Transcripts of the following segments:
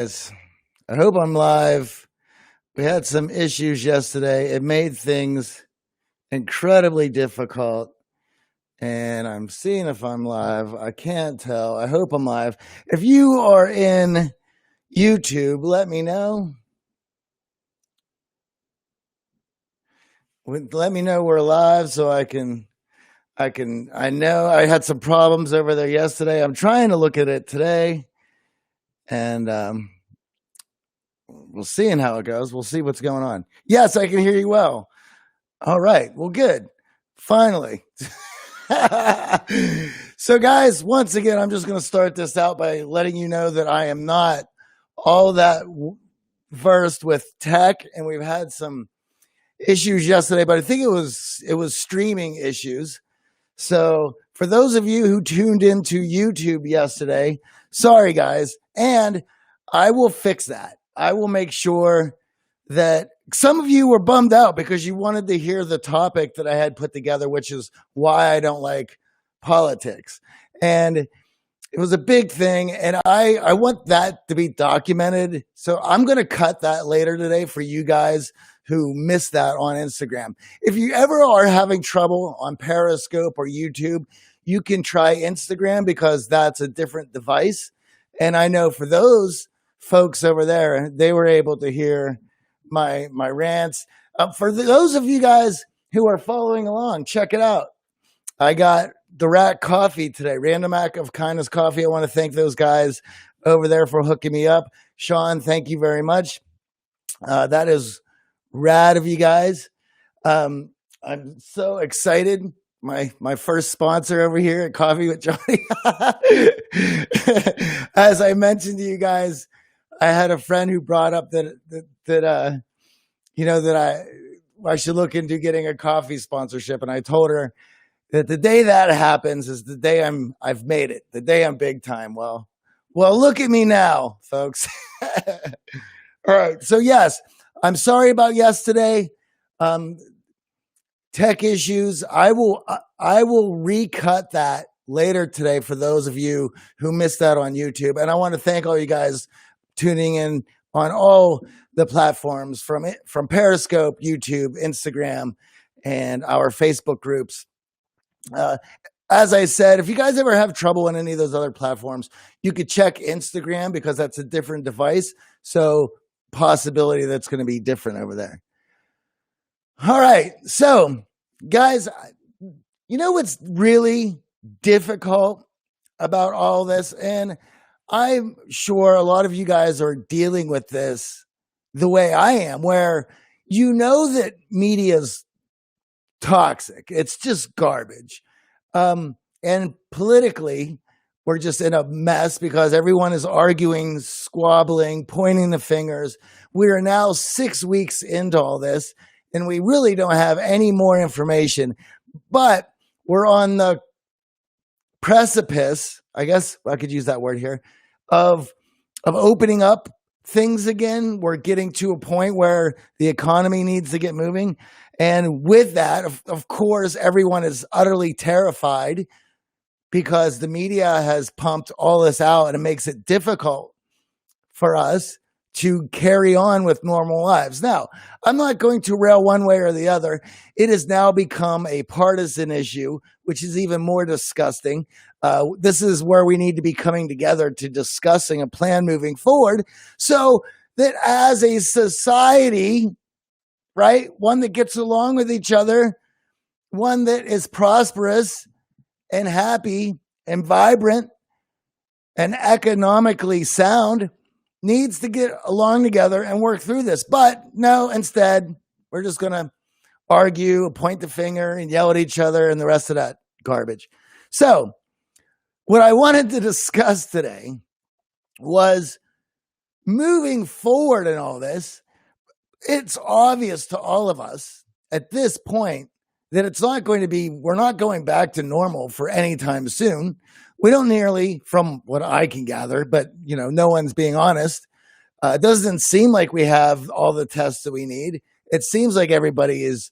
Yes. I hope I'm live. We had some issues yesterday. It made things incredibly difficult. And I'm seeing if I'm live. I can't tell. I hope I'm live. If you are in YouTube, let me know. Let me know we're live so I know I had some problems over there yesterday. I'm trying to look at it today. And we'll see how it goes. We'll see what's going on. Yes, I can hear you well. All right. Well, good. Finally. So, guys, once again, I'm just going to start this out by letting you know that I am not all that versed with tech, and we've had some issues yesterday, but I think it was streaming issues. So, for those of you who tuned into YouTube yesterday, sorry, guys, and I will fix that. I will make sure that some of you were bummed out because you wanted to hear the topic that I had put together, which is why I don't like politics. And it was a big thing. And I want that to be documented. So I'm going to cut that later today for you guys who missed that on Instagram. If you ever are having trouble on Periscope or YouTube, you can try Instagram because that's a different device. And I know for those folks over there, they were able to hear my rants. For those of you guys who are following along, check it out. I got the Rat Coffee today, Random Act of Kindness Coffee. I want to thank those guys over there for hooking me up. Sean, thank you very much. That is rad of you guys. I'm so excited. My first sponsor over here at Coffee with Johnny. As I mentioned to you guys, I had a friend who brought up that I should look into getting a coffee sponsorship, and I told her that the day that happens is the day I've made it, the day I'm big time. Well, look at me now, folks. All right, so yes, I'm sorry about yesterday. Tech issues. I will recut that later today for those of you who missed that on YouTube, and I want to thank all you guys tuning in on all the platforms from Periscope, YouTube, Instagram, and our Facebook groups. As I said, if you guys ever have trouble on any of those other platforms, you could check Instagram because that's a different device. So possibility that's going to be different over there. All right. So guys, you know what's really difficult about all this? And I'm sure a lot of you guys are dealing with this the way I am, where you know that media's toxic. It's just garbage. And politically, we're just in a mess because everyone is arguing, squabbling, pointing the fingers. We are now 6 weeks into all this, and we really don't have any more information. But we're on the precipice, I guess I could use that word here, of opening up things again. We're getting to a point where the economy needs to get moving. And with that, of course, everyone is utterly terrified because the media has pumped all this out, and it makes it difficult for us to carry on with normal lives. Now, I'm not going to rail one way or the other. It has now become a partisan issue, which is even more disgusting. This is where we need to be coming together to discussing a plan moving forward so that as a society, right, one that gets along with each other, one that is prosperous and happy and vibrant and economically sound, needs to get along together and work through this. But no, instead, we're just going to argue, point the finger, and yell at each other and the rest of that garbage. So what I wanted to discuss today was moving forward in all this. It's obvious to all of us at this point that it's not going to be, we're not going back to normal for any time soon. We don't nearly, from what I can gather, but no one's being honest. It doesn't seem like we have all the tests that we need. It seems like everybody is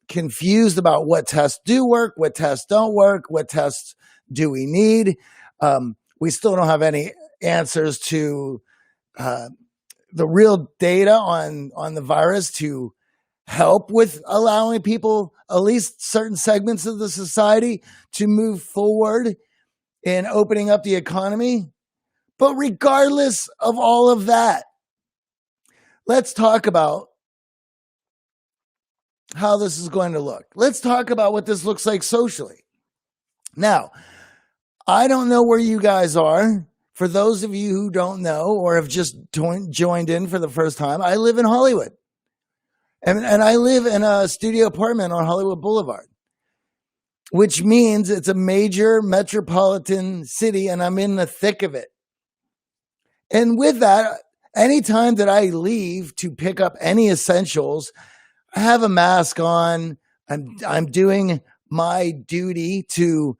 confused about what tests do work, what tests don't work, what tests do we need. We still don't have any answers to the real data on the virus to help with allowing people, at least certain segments of the society, to move forward in opening up the economy. But regardless of all of that, let's talk about how this is going to look. Let's talk about what this looks like socially. Now, I don't know where you guys are. For those of you who don't know or have just joined in for the first time, I live in Hollywood. And I live in a studio apartment on Hollywood Boulevard, which means it's a major metropolitan city, and I'm in the thick of it. And with that, anytime that I leave to pick up any essentials, I have a mask on. I'm doing my duty to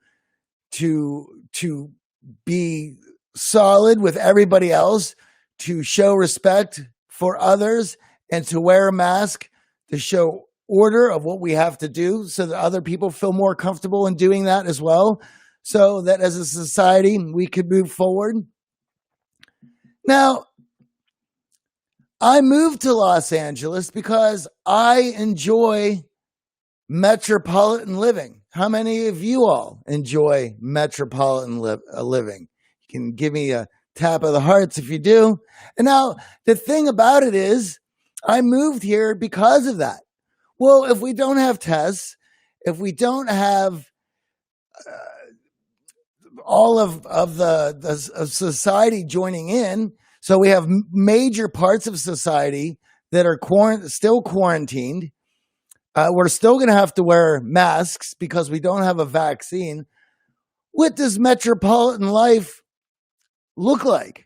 be solid with everybody else, to show respect for others, and to wear a mask to show order of what we have to do so that other people feel more comfortable in doing that as well, so that as a society we could move forward. Now, I moved to Los Angeles because I enjoy metropolitan living. How many of you all enjoy metropolitan living? You can give me a tap of the hearts if you do. And now the thing about it is, I moved here because of that. Well, if we don't have tests, if we don't have all of society joining in, so we have major parts of society that are still quarantined. We're still going to have to wear masks because we don't have a vaccine. What does metropolitan life look like?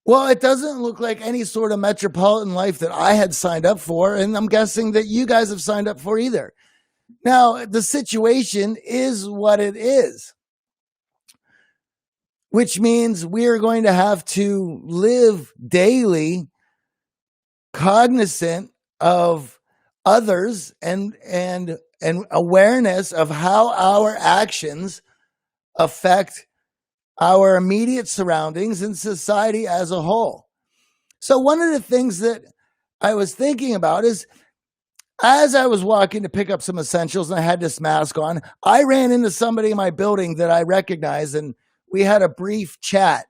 Well, it doesn't look like any sort of metropolitan life that I had signed up for, and I'm guessing that you guys have signed up for either. Now, the situation is what it is, which means we are going to have to live daily cognizant of others and awareness of how our actions affect our immediate surroundings and society as a whole. So one of the things that I was thinking about is, as I was walking to pick up some essentials and I had this mask on, I ran into somebody in my building that I recognized, and we had a brief chat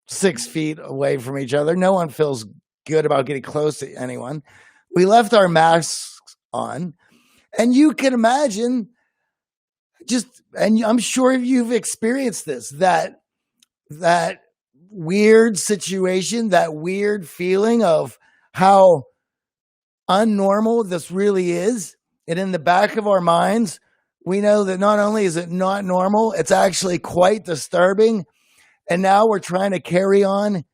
6 feet away from each other. No one feels good about getting close to anyone. We left our masks on, and you can imagine and I'm sure you've experienced this, that weird situation, that weird feeling of how unnormal this really is. And in the back of our minds, we know that not only is it not normal, it's actually quite disturbing. And now we're trying to carry on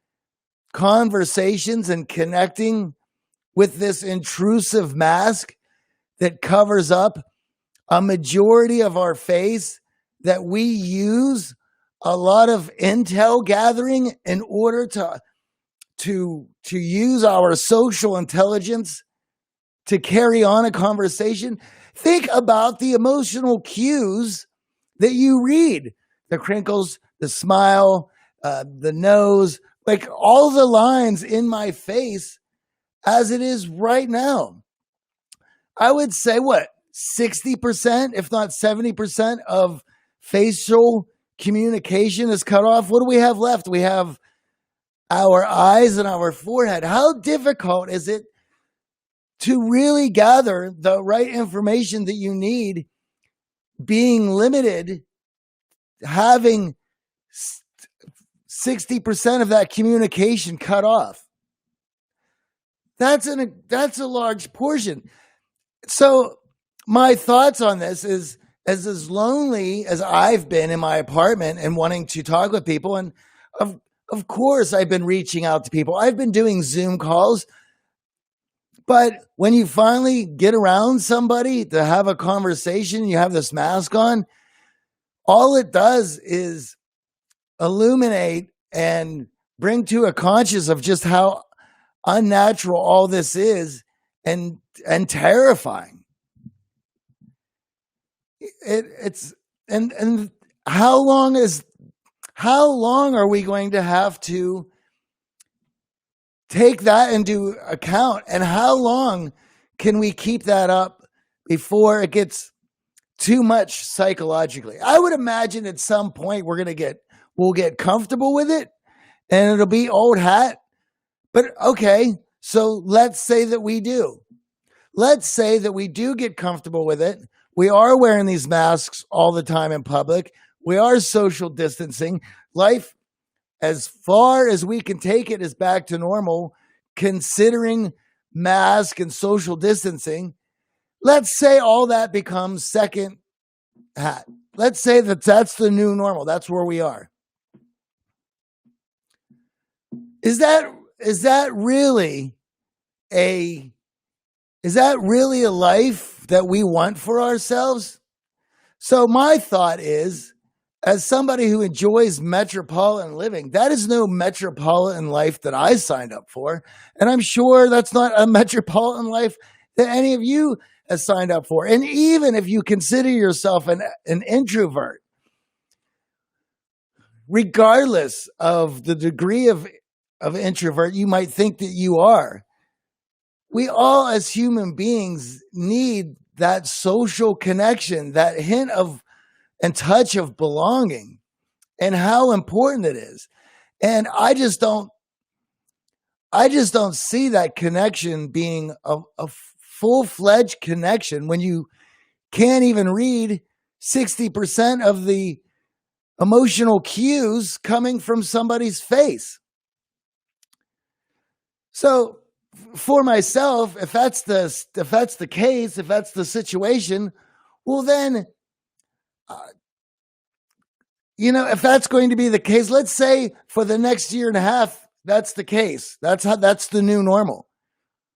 conversations and connecting with this intrusive mask that covers up a majority of our face, that we use a lot of intel gathering in order to use our social intelligence to carry on a conversation. Think about the emotional cues that you read: the crinkles, the smile, the nose, like all the lines in my face as it is right now. I would say 60%, if not 70% of facial communication is cut off. What do we have left? We have our eyes and our forehead. How difficult is it to really gather the right information that you need, being limited, having 60% of that communication cut off? That's a large portion. So my thoughts on this is, as lonely as I've been in my apartment and wanting to talk with people, and of course I've been reaching out to people. I've been doing Zoom calls. But when you finally get around somebody to have a conversation, you have this mask on, all it does is illuminate and bring to a conscious of just how unnatural all this is, and terrifying. And how long are we going to have to take that into account. And how long can we keep that up before it gets too much psychologically? I would imagine at some point we'll get comfortable with it and it'll be old hat. But okay, so let's say that we do. Let's say that we do get comfortable with it. We are wearing these masks all the time in public. We are social distancing. Life, as far as we can take it, is back to normal, considering mask and social distancing. Let's say all that becomes second hat. Let's say that that's the new normal. That's where we are. Is that really a life that we want for ourselves? So my thought is, as somebody who enjoys metropolitan living, that is no metropolitan life that I signed up for. And I'm sure that's not a metropolitan life that any of you has signed up for. And even if you consider yourself an introvert, regardless of the degree of introvert you might think that you are, we all as human beings need that social connection, that hint of and touch of belonging, and how important it is. And I just don't see that connection being a full-fledged connection when you can't even read 60% of the emotional cues coming from somebody's face. So for myself, if that's the case, if that's the situation, well then, if that's going to be the case, let's say for the next year and a half, that's the case. That's the new normal.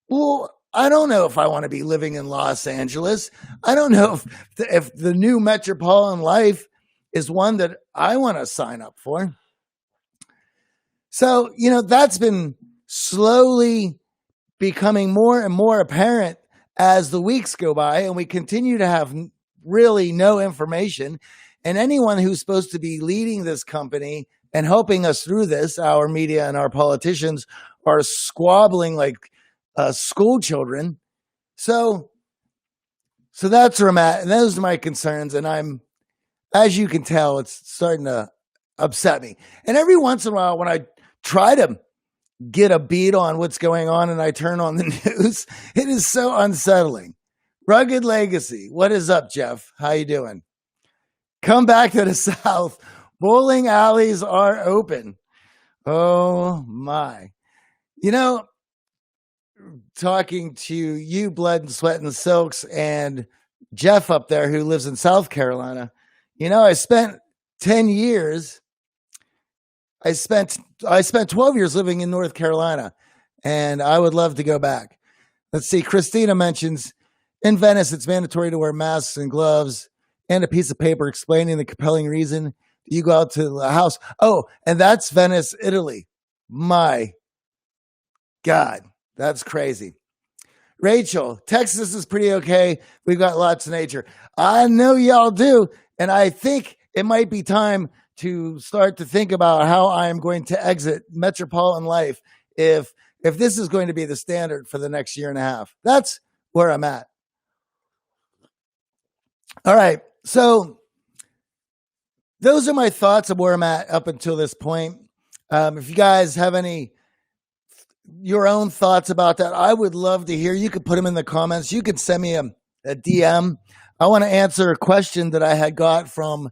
Well, I don't know if I want to be living in Los Angeles. I don't know if the new metropolitan life is one that I want to sign up for. So, that's been slowly becoming more and more apparent as the weeks go by, and we continue to have really no information. And anyone who's supposed to be leading this company and helping us through this, our media and our politicians, are squabbling like school children. So that's where I'm at. And those are my concerns. And as you can tell, it's starting to upset me. And every once in a while, when I try to get a beat on what's going on and I turn on the news, it is so unsettling. Rugged Legacy. What is up, Jeff? How you doing? Come back to the South. Bowling alleys are open. Oh my. Talking to you, Blood and Sweat and Silks, and Jeff up there who lives in South Carolina. I spent 10 years. I spent 12 years living in North Carolina, and I would love to go back. Let's see. Christina mentions, in Venice, it's mandatory to wear masks and gloves and a piece of paper explaining the compelling reason you go out to the house. Oh, and that's Venice, Italy. My God, that's crazy. Rachel, Texas is pretty okay. We've got lots of nature. I know y'all do, and I think it might be time to start to think about how I am going to exit metropolitan life if this is going to be the standard for the next year and a half. That's where I'm at. All right. So those are my thoughts of where I'm at up until this point. If you guys have your own thoughts about that, I would love to hear. You could put them in the comments. You could send me a DM. I want to answer a question that I had got from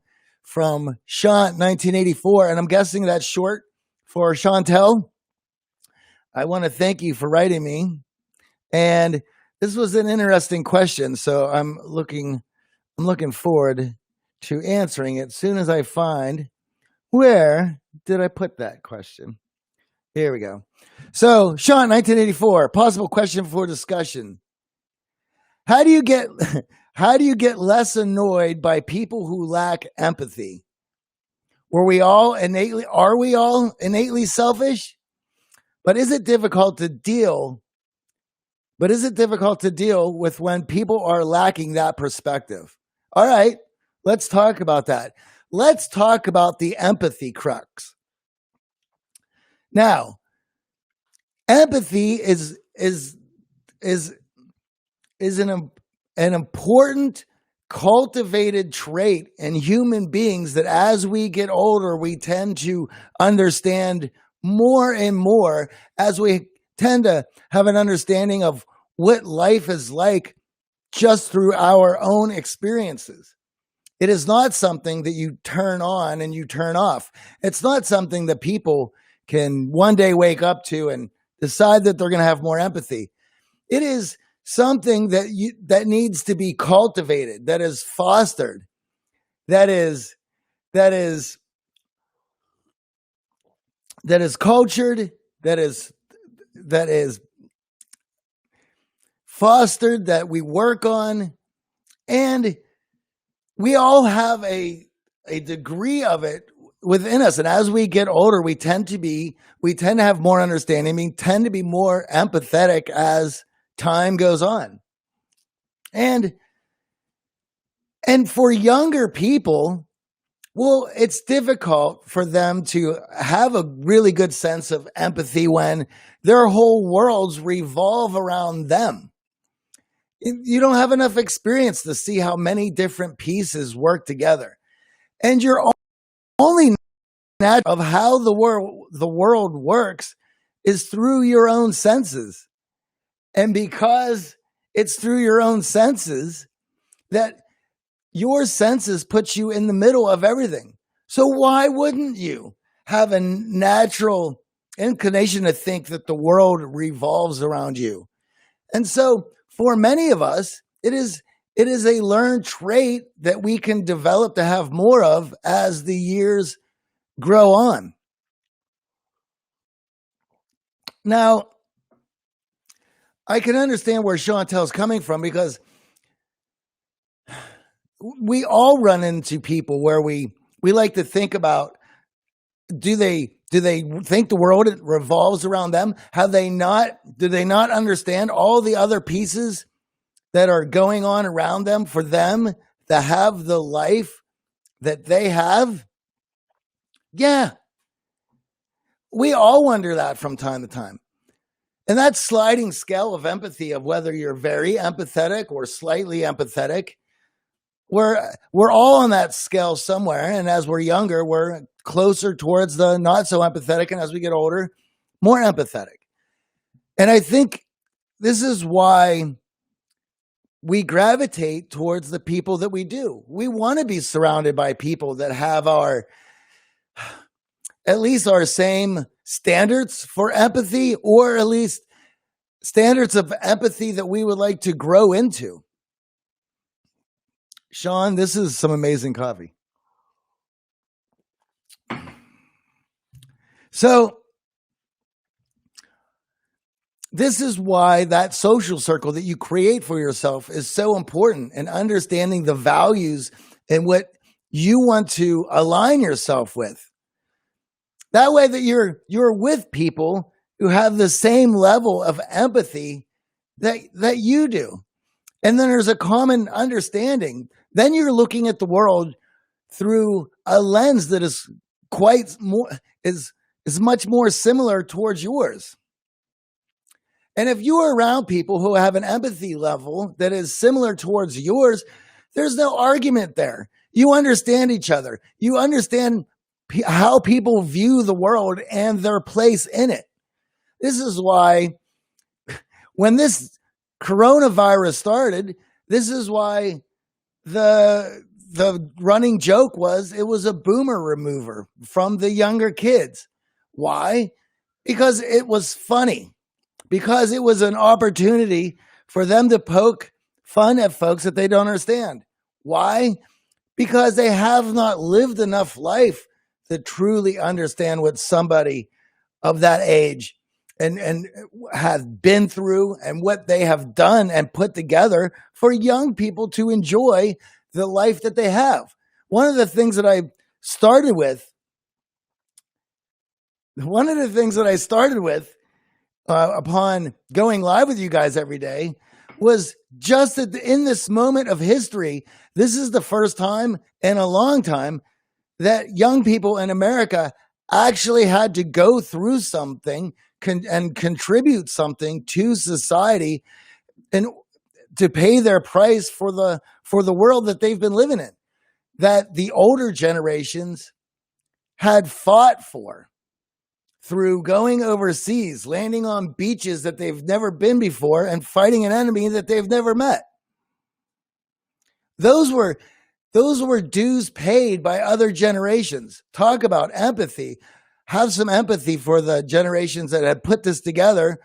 Sean 1984, and I'm guessing that's short for Chantel. I want to thank you for writing me. And this was an interesting question, so I'm looking forward to answering it as soon as I find where did I put that question. Here we go. So, Sean 1984, possible question for discussion. How do you get less annoyed by people who lack empathy? Are we all innately selfish? But is it difficult to deal with when people are lacking that perspective? All right, let's talk about that. Let's talk about the empathy crux. Now, empathy is an important cultivated trait in human beings that as we get older, we tend to understand more and more, as we tend to have an understanding of what life is like just through our own experiences. It is not something that you turn on and you turn off. It's not something that people can one day wake up to and decide that they're going to have more empathy. It is something that needs to be cultivated, that is fostered, that is cultured, that is fostered, that we work on, and we all have a degree of it within us. And as we get older, we tend to have more understanding. We tend to be more empathetic as time goes on. And for younger people, well, it's difficult for them to have a really good sense of empathy when their whole worlds revolve around them. You don't have enough experience to see how many different pieces work together. And your only knowledge of how the world works is through your own senses. And because it's through your own senses, that your senses put you in the middle of everything. So why wouldn't you have a natural inclination to think that the world revolves around you? And so for many of us, it is a learned trait that we can develop to have more of as the years grow on. Now, I can understand where Chantel's coming from, because we all run into people where we like to think about, do they think the world revolves around them? Do they not understand all the other pieces that are going on around them for them to have the life that they have? Yeah. We all wonder that from time to time. And that sliding scale of empathy, of whether you're very empathetic or slightly empathetic, we're all on that scale somewhere. And as we're younger, we're closer towards the not so empathetic. And as we get older, more empathetic. And I think this is why we gravitate towards the people that we do. We want to be surrounded by people that have at least our same standards for empathy, or at least standards of empathy that we would like to grow into. Sean, this is some amazing coffee. So this is why that social circle that you create for yourself is so important, and understanding the values and what you want to align yourself with. That way that you're with people who have the same level of empathy that you do. And then there's a common understanding. Then you're looking at the world through a lens that is much more similar towards yours. And if you are around people who have an empathy level that is similar towards yours, there's no argument there. You understand each other. You understand how people view the world and their place in it. This is why when this coronavirus started, this is why the running joke was it was a boomer remover from the younger kids. Why? Because it was funny. Because it was an opportunity for them to poke fun at folks that they don't understand. Why? Because they have not lived enough life to truly understand what somebody of that age and have been through, and what they have done and put together for young people to enjoy the life that they have. One of the things that I started with upon going live with you guys every day was just that in this moment of history, this is the first time in a long time that young people in America actually had to go through something and contribute something to society and to pay their price for the world that they've been living in, that the older generations had fought for through going overseas, landing on beaches that they've never been before, and fighting an enemy that they've never met. Those were dues paid by other generations. Talk about empathy. Have some empathy for the generations that had put this together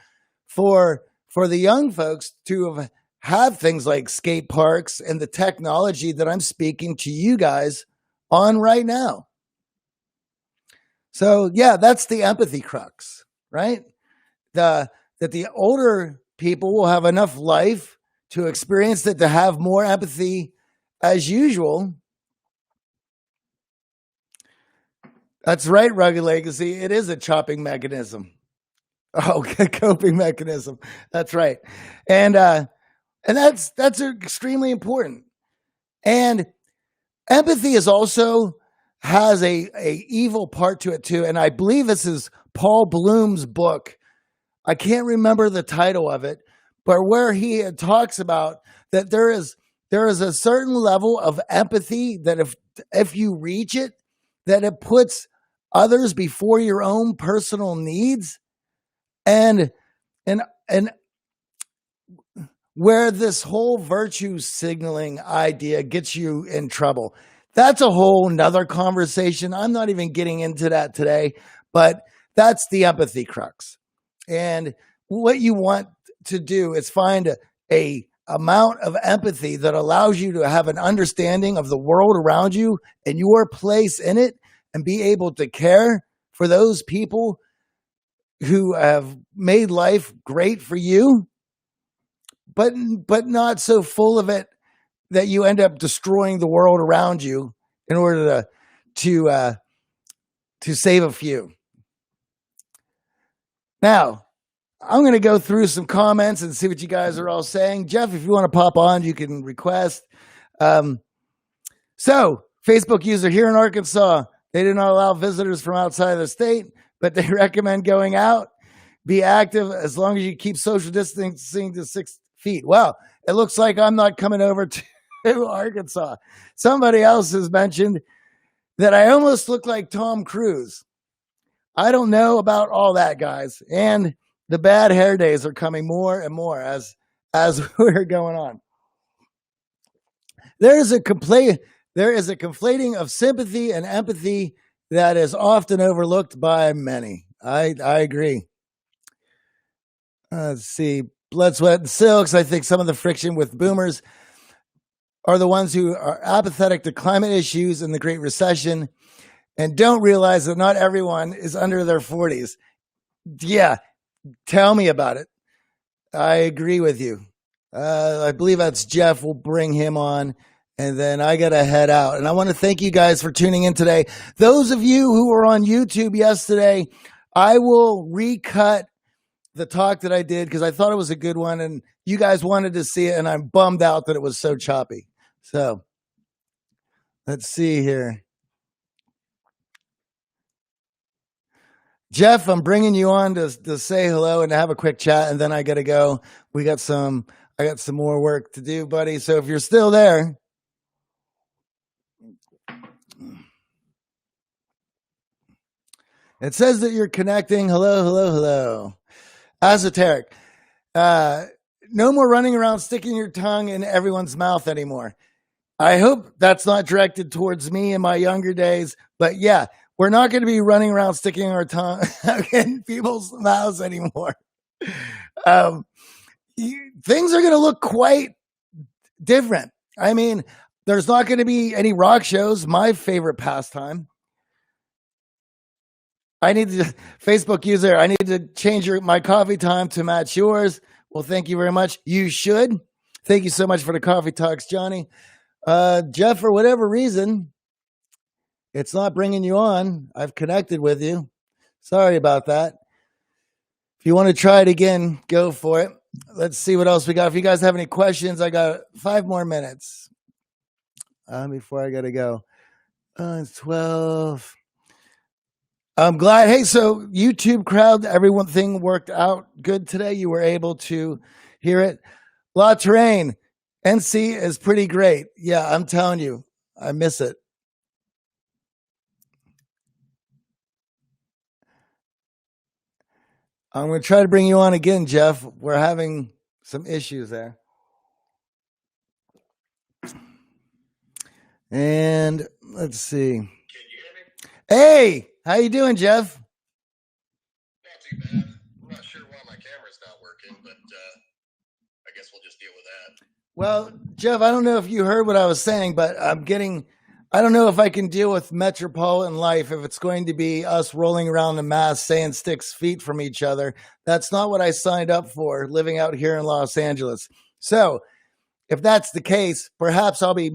for the young folks to have things like skate parks and the technology that I'm speaking to you guys on right now. So yeah, that's the empathy crux, right? That the older people will have enough life to experience it, to have more empathy as usual. That's right, Rugged Legacy. It is a chopping mechanism. Oh, coping mechanism. That's right. And that's extremely important. And empathy is also has a evil part to it too. And I believe this is Paul Bloom's book. I can't remember the title of it, but where he talks about that there is a certain level of empathy that if you reach it, that it puts others before your own personal needs, and where this whole virtue signaling idea gets you in trouble. That's a whole nother conversation. I'm not even getting into that today, but that's the empathy crux. And what you want to do is find a amount of empathy that allows you to have an understanding of the world around you and your place in it, and be able to care for those people who have made life great for you, but not so full of it that you end up destroying the world around you in order to save a few. Now, I'm going to go through some comments and see what you guys are all saying. Jeff, if you want to pop on, you can request. So, Facebook user here in Arkansas, they do not allow visitors from outside of the state, but they recommend going out. Be active as long as you keep social distancing to 6 feet. Well, it looks like I'm not coming over to Arkansas. Somebody else has mentioned that I almost look like Tom Cruise. I don't know about all that, guys. And the bad hair days are coming more and more as we're going on. There is a conflating of sympathy and empathy that is often overlooked by many. I agree. Let's see. Blood, Sweat, and Silks. I think some of the friction with boomers are the ones who are apathetic to climate issues and the Great Recession and don't realize that not everyone is under their 40s. Yeah, tell me about it. I agree with you. I believe that's Jeff. We'll bring him on. And then I got to head out. And I want to thank you guys for tuning in today. Those of you who were on YouTube yesterday, I will recut the talk that I did because I thought it was a good one. And you guys wanted to see it. And I'm bummed out that it was so choppy. So let's see here. Jeff, I'm bringing you on to say hello and to have a quick chat. And then I got to go. I got some more work to do, buddy. So if you're still there. It says that you're connecting. Hello. Esoteric. No more running around sticking your tongue in everyone's mouth anymore. I hope that's not directed towards me in my younger days. But yeah, we're not going to be running around sticking our tongue in people's mouths anymore. Things are going to look quite different. I mean, there's not going to be any rock shows, my favorite pastime. Facebook user, I need to change my coffee time to match yours. Well, thank you very much. You should. Thank you so much for the coffee talks, Johnny. Jeff, for whatever reason, it's not bringing you on. I've connected with you. Sorry about that. If you want to try it again, go for it. Let's see what else we got. If you guys have any questions, I got 5 more minutes before I got to go. It's 12. I'm glad. Hey, so YouTube crowd, everything worked out good today. You were able to hear it. La Terrain, NC is pretty great. Yeah, I'm telling you, I miss it. I'm going to try to bring you on again, Jeff. We're having some issues there. And let's see. Can you hear me? Hey, how you doing, Jeff? Not too bad. I'm not sure why my camera's not working, but I guess we'll just deal with that. Well, Jeff, I don't know if you heard what I was saying, but I don't know if I can deal with metropolitan life if it's going to be us rolling around the mass saying 6 feet from each other. That's not what I signed up for living out here in Los Angeles. So if that's the case, perhaps I'll be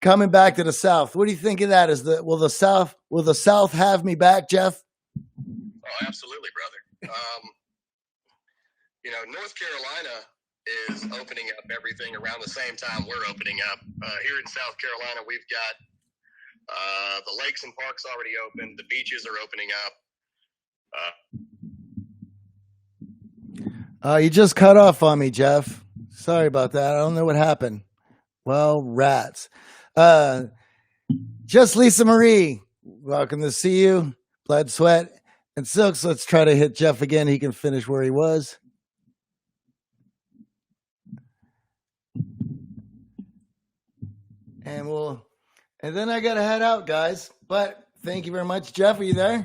coming back to the South. What do you think of that? Will the South have me back, Jeff? Oh, absolutely, brother. North Carolina is opening up everything around the same time we're opening up. Here in South Carolina, we've got the lakes and parks already open. The beaches are opening up. You just cut off on me, Jeff. Sorry about that. I don't know what happened. Well, rats. Just Lisa Marie, welcome to see you. Blood, Sweat, and Silks. Let's try to hit Jeff again. He can finish where he was. And then I got to head out, guys. But thank you very much. Jeff, are you there? Yeah,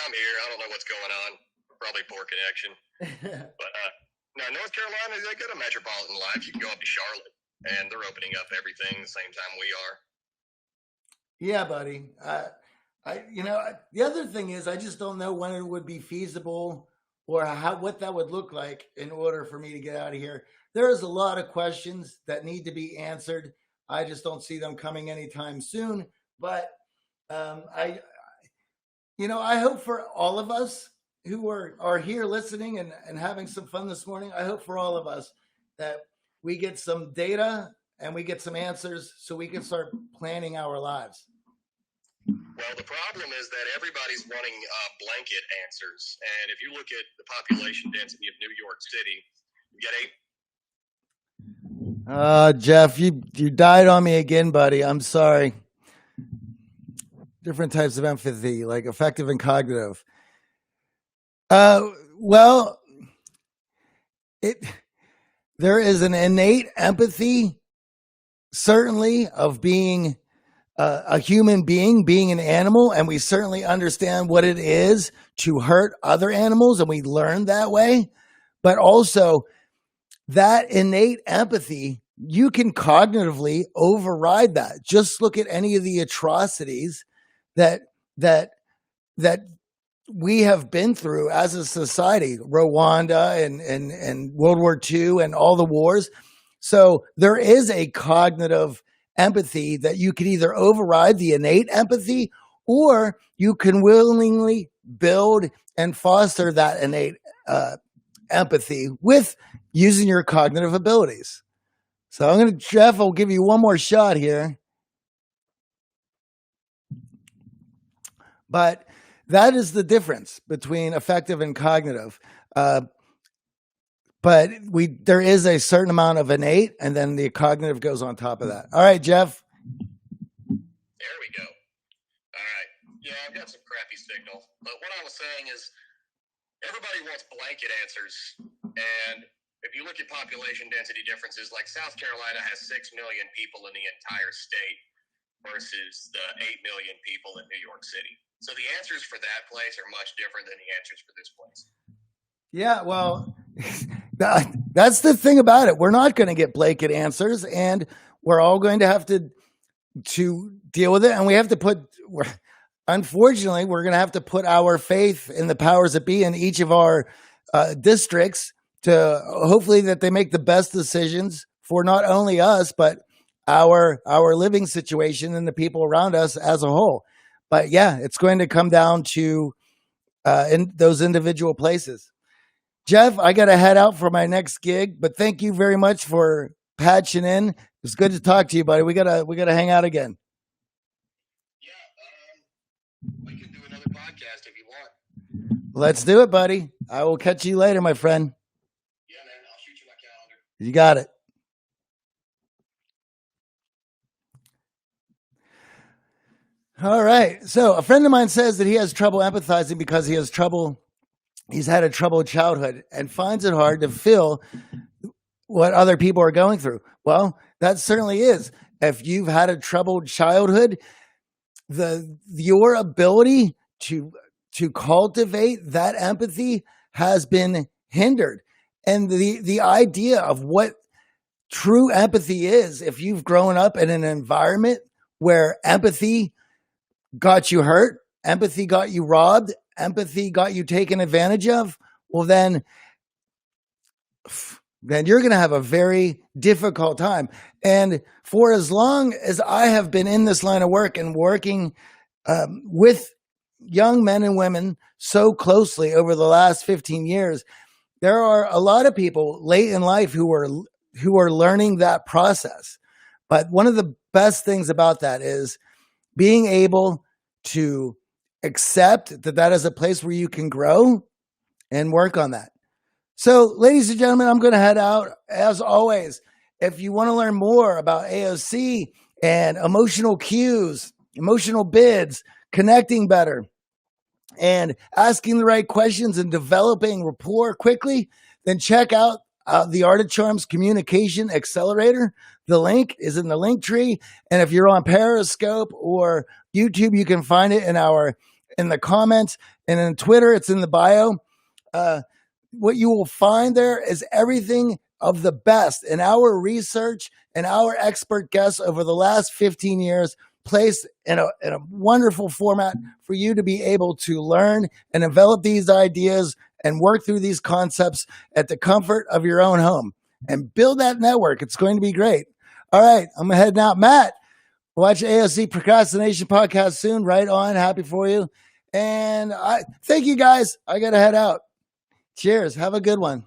I'm here. I don't know what's going on. Probably poor connection. But no, North Carolina, they got a metropolitan life. You can go up to Charlotte, and they're opening up everything the same time we are. Yeah, buddy. The other thing is, I just don't know when it would be feasible or what that would look like in order for me to get out of here. There's a lot of questions that need to be answered. I just don't see them coming anytime soon. But I hope for all of us who are here listening and having some fun this morning. I hope for all of us that we get some data and we get some answers so we can start planning our lives. Well, the problem is that everybody's wanting blanket answers. And if you look at the population density of New York City, you get 8. Jeff, you died on me again, buddy. I'm sorry. Different types of empathy, like affective and cognitive. Well, there is an innate empathy, certainly, of being a human being an animal, and we certainly understand what it is to hurt other animals, and we learn that way. But also, that innate empathy, you can cognitively override that. Just look at any of the atrocities that we have been through as a society, Rwanda and World War II and all the wars. So there is a cognitive empathy that you can either override the innate empathy, or you can willingly build and foster that innate empathy with using your cognitive abilities. So Jeff, I'll give you one more shot here. But that is the difference between affective and cognitive. But there is a certain amount of innate, and then the cognitive goes on top of that. All right, Jeff. There we go. All right. Yeah, I've got some crappy signal. But what I was saying is everybody wants blanket answers. And if you look at population density differences, like South Carolina has 6 million people in the entire state versus the 8 million people in New York City. So the answers for that place are much different than the answers for this place. Yeah, well, that's the thing about it. We're not going to get blanket answers, and we're all going to have to deal with it. And we have to unfortunately, we're going to have to put our faith in the powers that be in each of our districts to hopefully that they make the best decisions for not only us, but our living situation and the people around us as a whole. But yeah, it's going to come down to in those individual places. Jeff, I got to head out for my next gig, but thank you very much for patching in. It's good to talk to you, buddy. We gotta hang out again. Yeah, Let's do it, buddy. I will catch you later, my friend. Yeah, man. I'll shoot you my calendar. You got it. All right. So a friend of mine says that he has trouble empathizing because he's had a troubled childhood and finds it hard to feel what other people are going through. Well, that certainly is. If you've had a troubled childhood, your ability to cultivate that empathy has been hindered. And the idea of what true empathy is, if you've grown up in an environment where empathy got you hurt, empathy got you robbed, empathy got you taken advantage of, well, then you're going to have a very difficult time. And for as long as I have been in this line of work and working with young men and women so closely over the last 15 years, there are a lot of people late in life who are learning that process. But one of the best things about that is being able to accept that is a place where you can grow and work on that. So, ladies and gentlemen, I'm going to head out. As always, if you want to learn more about AOC and emotional cues, emotional bids, connecting better, and asking the right questions and developing rapport quickly, then check out the Art of Charm's Communication Accelerator. The link is in the link tree. And if you're on Periscope or YouTube, you can find it in the comments. And in Twitter, it's in the bio. What you will find there is everything of the best in our research and our expert guests over the last 15 years, placed in a wonderful format for you to be able to learn and develop these ideas and work through these concepts at the comfort of your own home and build that network. It's going to be great. All right, I'm heading out. Matt, watch AOC Procrastination Podcast soon. Right on. Happy for you. And thank you guys. I got to head out. Cheers. Have a good one.